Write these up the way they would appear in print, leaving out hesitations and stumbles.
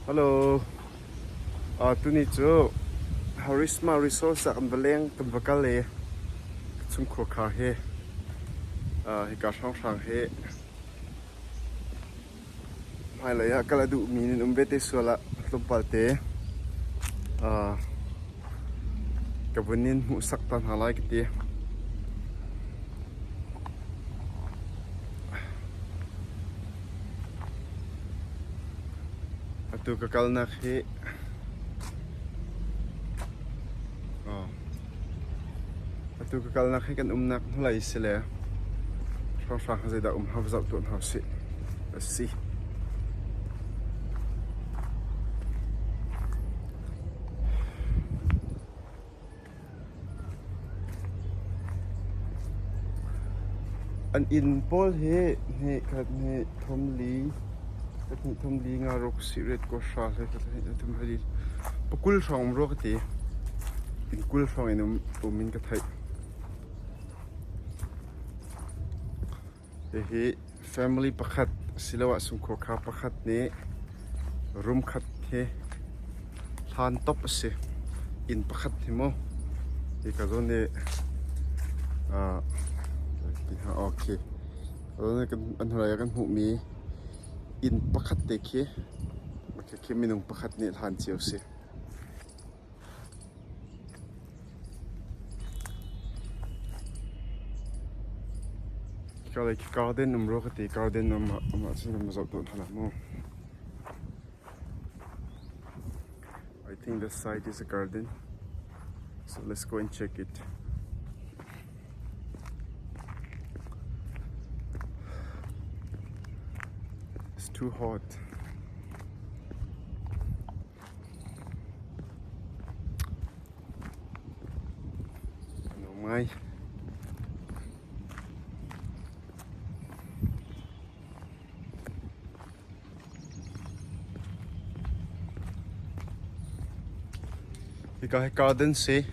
Hello. Tu ni chu Harisma Resource kan beleng kan bakal le chung kho kha he. Hi ka sang he. Mai la ya kala du min umbete sola tumpalte. Kabunin mu saktan halai kiti. Atu kakal nak he. Atu kakal nak he kan nak mulai sila. Sang zeda hafzat tu hafsi. Let's see. An in Paul he kat he Thom li nga rok siret ko sha le kat he tum hali pakul song ro kati in kul song inum min ka thai he family pakhat silawa sum kho kha pakhat ne room khat he than top se in pakhat himo e ka zone ne okay rồi anh hồi kan hu mi in pakhat te khi ke minung pakhat ni han chiu se ka like garden numro ka te garden ma sin ma zau tu hala mo I think this side is a garden, so let's go and check it. It's too hot. No mai. Cái garden se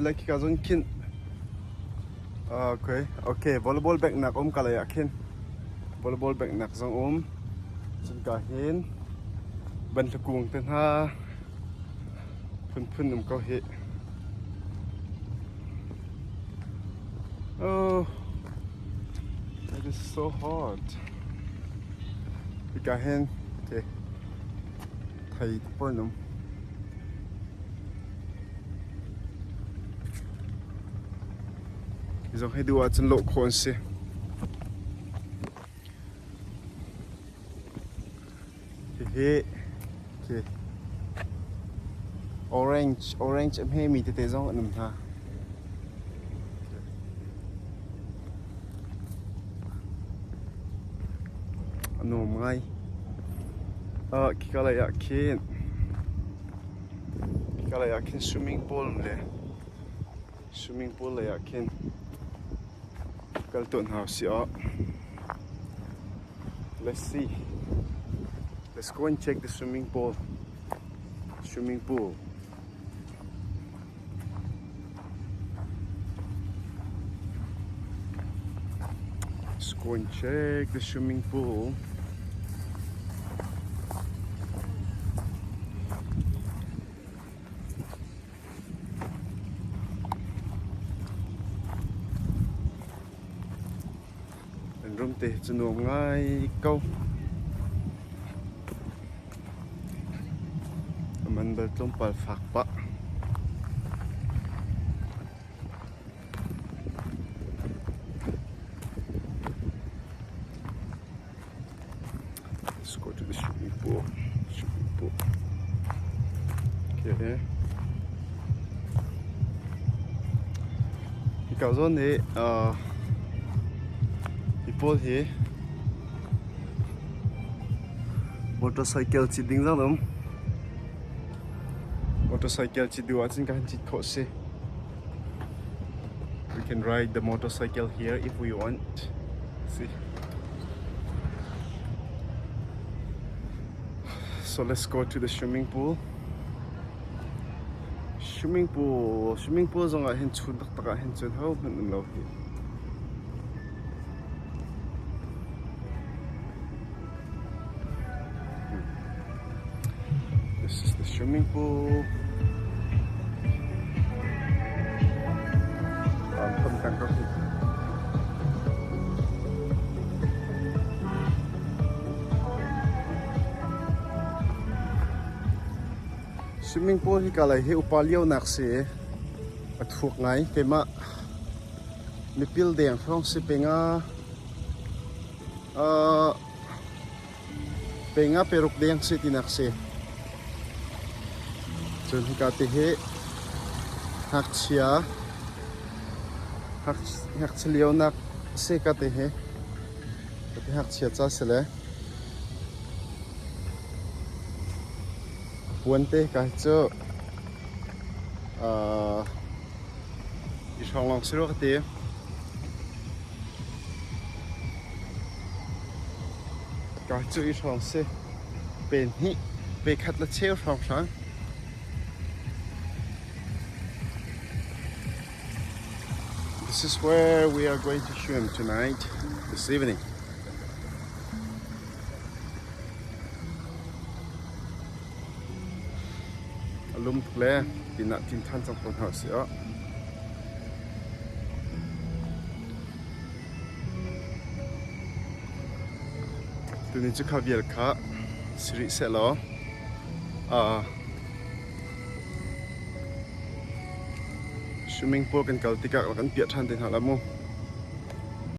là cái garden kin. Okay, volleyball back nak kala ya kin. Volleyball back nak zong chân cả hen ban la kung ten ha phun ko he. Oh, it is so hot. Cái hen okay thầy pornum zong hay dua chân lộ khôn se. He okay orange em he mi te zong anum ha no mai kikala yakin swimming pool le yakin kalton house ya. Let's see. Let's go and check the swimming pool. Let's go and check the swimming pool. And room te chunu ngai câu. Man bertlom pal fakpa. Let's go to the swimming pool. Okay. Ikaw zon people here motorcycle chi ding zang motorcycle chi duwa chin kan chi kho se. We can ride the motorcycle here if we want. See, so let's go to the swimming pool. Swimming pool zong a hin chun tak taka hin chun ho man lo hi. swimming pool không tăng có gì swimming pool hi kalai he upalio nakse athuk ngai kema mipil deng phong si penga penga peruk deng si tinakse chun hi ka te he hakchia hakchilio nak se ka te he te hakchia cha sele puante ka chu isong long siro ka te ka chu isong se pen hi pe khat la cheu song sang this is where we are going to swim tonight this evening alum tle tina tin than chang pon house ya tuni chu khavial kha sri selo swimming pool kan kaltika kan pia than tin halamu